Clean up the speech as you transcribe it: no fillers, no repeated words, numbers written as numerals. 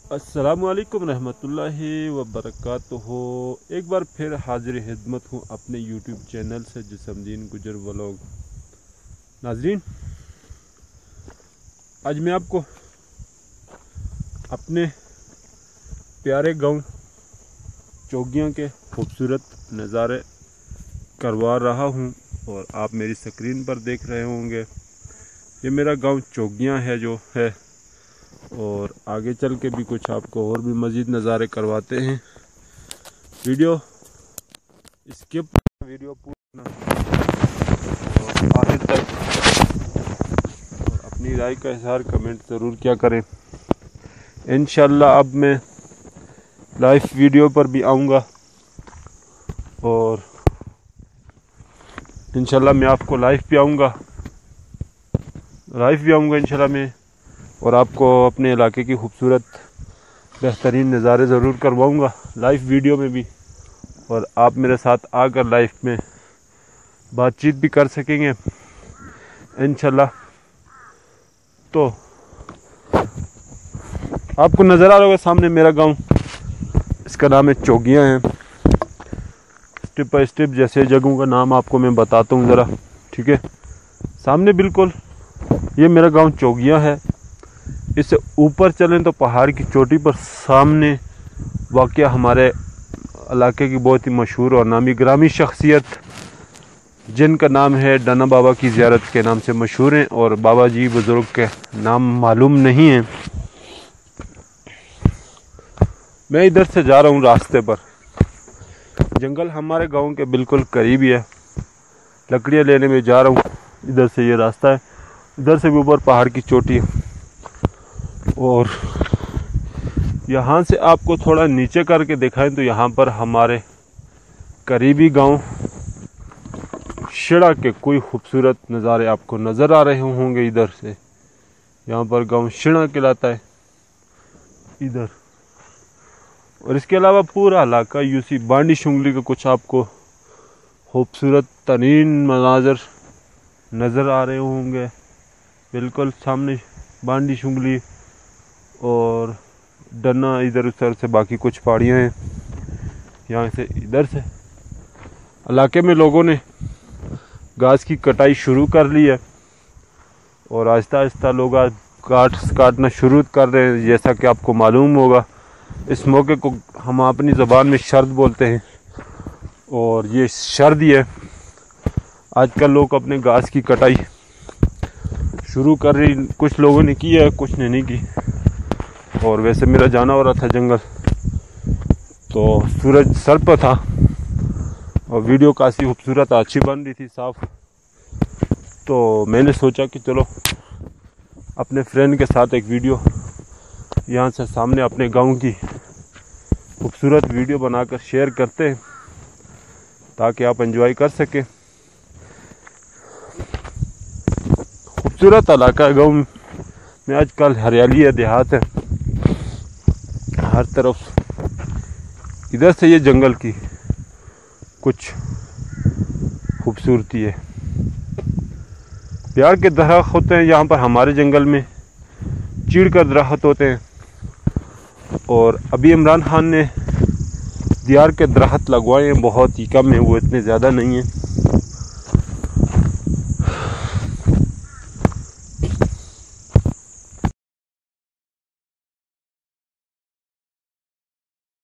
अस्सलामुअलैकुम रहमतुल्लाहि व बरकातुहू। एक बार फिर हाजिर खिदमत हूँ अपने यूट्यूब चैनल से जिस्मदीन गुजर व्लॉग। नाजरीन, आज मैं आपको अपने प्यारे गांव चोगियाँ के खूबसूरत नज़ारे करवा रहा हूँ और आप मेरी स्क्रीन पर देख रहे होंगे। ये मेरा गांव चोगियाँ है जो है, और आगे चल के भी कुछ आपको और भी मज़ीद नज़ारे करवाते हैं। वीडियो स्किप वीडियो पूरा और आखिर तक, और अपनी राय का इजहार कमेंट ज़रूर किया करें। इंशाल्लाह अब मैं लाइव वीडियो पर भी आऊँगा और इंशाल्लाह मैं आपको लाइव भी आऊँगा इंशाल्लाह मैं, और आपको अपने इलाके की खूबसूरत बेहतरीन नज़ारे ज़रूर करवाऊँगा लाइव वीडियो में भी, और आप मेरे साथ आकर लाइव में बातचीत भी कर सकेंगे इंशाल्लाह। तो आपको नज़र आ रहा होगा सामने मेरा गांव, इसका नाम है चोगियाँ है। स्टेप बाय स्टेप जैसे जगहों का नाम आपको मैं बताता हूँ ज़रा, ठीक है। सामने बिल्कुल ये मेरा गांव चोगियाँ है। इससे ऊपर चलें तो पहाड़ की चोटी पर सामने वाक़या हमारे इलाके की बहुत ही मशहूर और नामी ग्रामी शख्सियत, जिनका नाम है डना बाबा की ज़ियारत के नाम से मशहूर हैं, और बाबा जी बुज़ुर्ग के नाम मालूम नहीं है। मैं इधर से जा रहा हूँ रास्ते पर, जंगल हमारे गांव के बिल्कुल करीब ही है। लकड़ियाँ लेने में जा रहा हूँ, इधर से ये रास्ता है, इधर से भी ऊपर पहाड़ की चोटी है। और यहाँ से आपको थोड़ा नीचे करके दिखाएं तो यहाँ पर हमारे करीबी गांव शिड़ा के कोई खूबसूरत नज़ारे आपको नज़र आ रहे होंगे। इधर से यहाँ पर गांव शिड़ा कहलाता है इधर, और इसके अलावा पूरा इलाका यूसी बांडी शुंगली का कुछ आपको खूबसूरत तरीन मनाजर नज़र आ रहे होंगे। बिल्कुल सामने बांडी शुंगली और डना, इधर उधर से बाकी कुछ पहाड़ियाँ हैं। यहाँ से इधर से इलाके में लोगों ने घास की कटाई शुरू कर ली है, और आहिस्ता आहिस्ता लोग काटना शुरू कर रहे हैं। जैसा कि आपको मालूम होगा, इस मौके को हम अपनी ज़बान में शर्द बोलते हैं, और ये शर्द ही है। आजकल लोग अपने घास की कटाई शुरू कर रही, कुछ लोगों ने की है, कुछ ने नहीं की। और वैसे मेरा जाना हो रहा था जंगल, तो सूरज सर पर था और वीडियो काफ़ी खूबसूरत अच्छी बन रही थी, साफ। तो मैंने सोचा कि चलो अपने फ्रेंड के साथ एक वीडियो यहाँ से सामने अपने गांव की खूबसूरत वीडियो बनाकर शेयर करते हैं, ताकि आप एंजॉय कर सकें। खूबसूरत इलाका गाँव में आजकल हरियाली है, देहात है हर तरफ। इधर से ये जंगल की कुछ खूबसूरती है। प्यार के दरख्त होते हैं यहाँ पर हमारे जंगल में, चीड़ का दरख्त होते हैं, और अभी इमरान खान ने दियार के दरख्त लगवाए हैं, बहुत ही कम है, वो इतने ज़्यादा नहीं है।